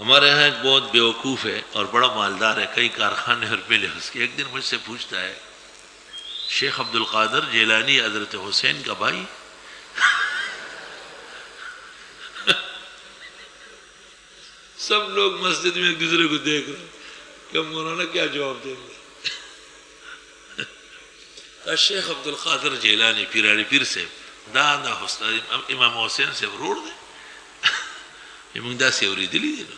ہمارے یہاں ایک بہت بیوقوف ہے اور بڑا مالدار ہے، کئی کارخانے اور مل ہے اس کے. ایک دن مجھ سے پوچھتا ہے شیخ عبد القادر جیلانی حضرت حسین کا بھائی؟ سب لوگ مسجد میں ایک دوسرے کو دیکھ رہے کہ مولانا کیا جواب دیں گے. شیخ عبد القادر جیلانی پیراڑی پیر سے دادا حسن امام حسین سے روڑ دے امنگدہ سے اوری دلی دے لو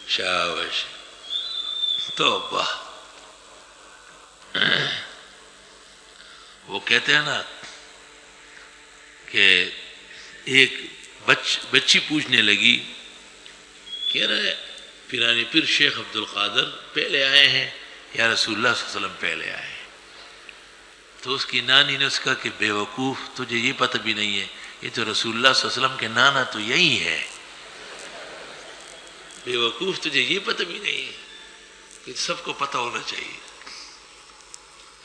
شاباش توبہ. وہ کہتے ہیں نا کہ ایک بچی پوچھنے لگی، کہہ رہے پیرانی پیر شیخ عبد القادر پہلے آئے ہیں یا رسول اللہ صلی اللہ علیہ وسلم پہلے آئے ہیں؟ تو اس کی نانی نے اس کا کہ بے وقوف تجھے یہ پتہ بھی نہیں ہے، یہ تو رسول اللہ صلی اللہ علیہ وسلم کے نانا تو یہی ہے. بے وقوف تجھے یہ پتہ بھی نہیں ہے کہ سب کو پتہ ہونا چاہیے.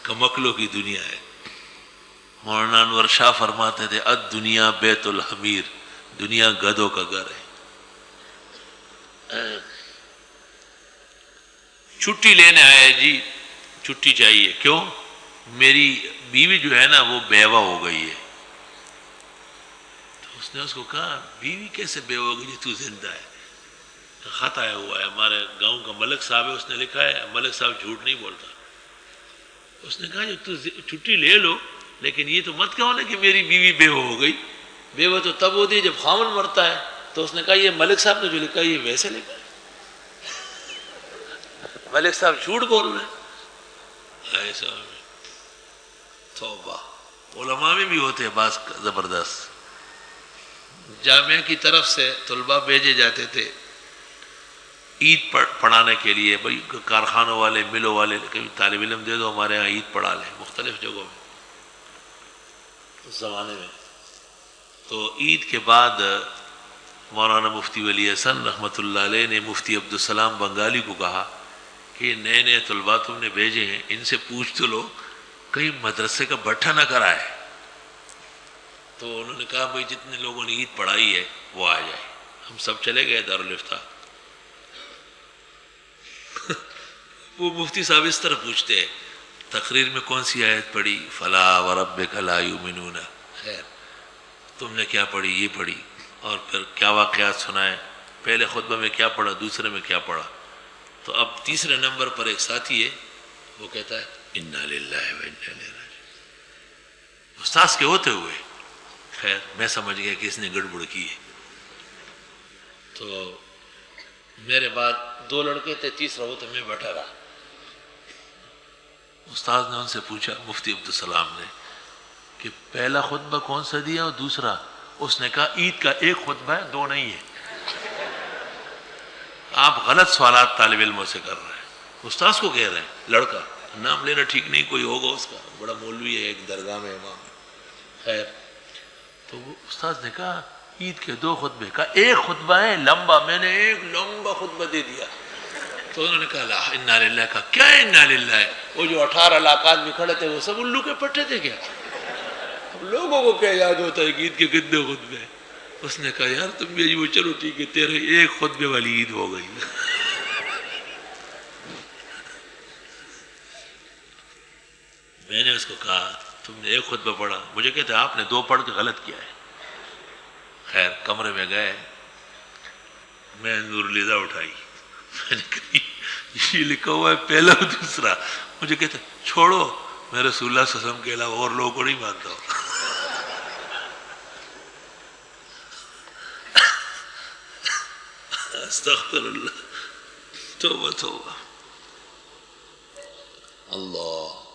کمکلوں کی دنیا ہے. مولانا انور شاہ فرماتے تھے الدنیا بیت الحمیر، دنیا گدھوں کا گھر ہے. چھٹی لینے آیا جی، چھٹی چاہیے. کیوں؟ میری بیوی جو ہے نا وہ بیوہ ہو گئی ہے. تو اس نے اس کو کہا بیوی کیسے بیوہ ہو گئی جی، تو زندہ ہے؟ خط آیا ہوا ہے، ہمارے گاؤں کا ملک صاحب ہے، اس نے لکھا ہے. ملک صاحب جھوٹ نہیں بولتا. اس نے کہا جو تو چھٹی لے لو لیکن یہ تو مت کہو نا کہ میری بیوی بیوہ ہو گئی. بیوہ تو تب ہوتی ہے جب خاوند مرتا ہے. تو اس نے کہا یہ ملک صاحب نے جو لکھا یہ ویسے لکھا ہے. ملک صاحب جھوٹ بول رہے ہیں. ایسا توبہ. علماء میں بھی ہوتے ہیں بعض زبردست. جامعہ کی طرف سے طلباء بھیجے جاتے تھے عید پڑھانے کے لیے. بھائی کارخانوں والے ملوں والے کبھی طالب علم دے دو ہمارے ہاں عید پڑھا لیں مختلف جگہوں میں اس زمانے میں. تو عید کے بعد مولانا مفتی ولی حسن رحمۃ اللہ علیہ نے مفتی عبدالسلام بنگالی کو کہا کہ یہ نئے نئے طلباء تم نے بھیجے ہیں، ان سے پوچھ تو لو کہیں مدرسے کا بٹھا نہ کرائے. تو انہوں نے کہا بھائی جتنے لوگوں نے عید پڑھائی ہے وہ آ جائے. ہم سب چلے گئے دارالفتہ. وہ مفتی صاحب اس طرح پوچھتے ہیں تقریر میں کون سی آیت پڑھی؟ فلا وربک لا یؤمنون. خیر تم نے کیا پڑھی؟ یہ پڑھی. اور پھر کیا واقعات سنائے؟ پہلے خطبہ میں کیا پڑھا، دوسرے میں کیا پڑھا؟ تو اب تیسرے نمبر پر ایک ساتھی ہے وہ کہتا ہے انا للہ و انا الیہ راجعون. استاذ کے ہوتے ہوئے خیر میں سمجھ گیا کہ اس نے گڑبڑ کی ہے. تو میرے بعد دو لڑکے تھے، تیسرا وہ تو میں بیٹھا رہا. استاذ نے ان سے پوچھا مفتی عبدالسلام نے کہ پہلا خطبہ کون سا دیا اور دوسرا؟ اس نے کہا عید کا ایک خطبہ ہے، دو نہیں ہے. آپ غلط سوالات طالب علموں سے کر رہے ہیں. استاذ کو کہہ رہے ہیں، لڑکا نام لینا ٹھیک نہیں، کوئی ہوگا اس کا بڑا مولوی ہے ایک درگاہ میں امام. خیر تو وہ استاذ نے کہا عید کے دو خطبے کا ایک خطبہ ہے لمبا. میں نے ایک لمبا خطبہ دے دیا. تو انہوں نے کہا لا انا للہ. کا کیا انا للہ ہے؟ وہ جو 18 لاکھ آدمی کھڑے تھے وہ سب الو کے پٹے تھے کیا؟ اب لوگوں کو کیا یاد ہوتا ہے کہ عید کے کتنے خطبے ہیں؟ اس نے کہا یار تم بھی وہ چلو ٹھیک ہے تیرے ایک خطبے والی عید ہو گئی. میں نے اس کو کہا تم نے ایک خطبہ پڑھا. مجھے کہتے آپ نے دو پڑھ کے غلط کیا ہے. خیر کمرے میں گئے، میں نور لیزا اٹھائی. میں نے کہا یہ لکھا ہوا ہے پہلا اور دوسرا. مجھے کہتے چھوڑو میں رسول اللہ صلی اللہ علیہ وسلم کے علاوہ اور لوگوں کو نہیں مانتا ہوں. استغفر اللہ. توبہ توبہ. اللہ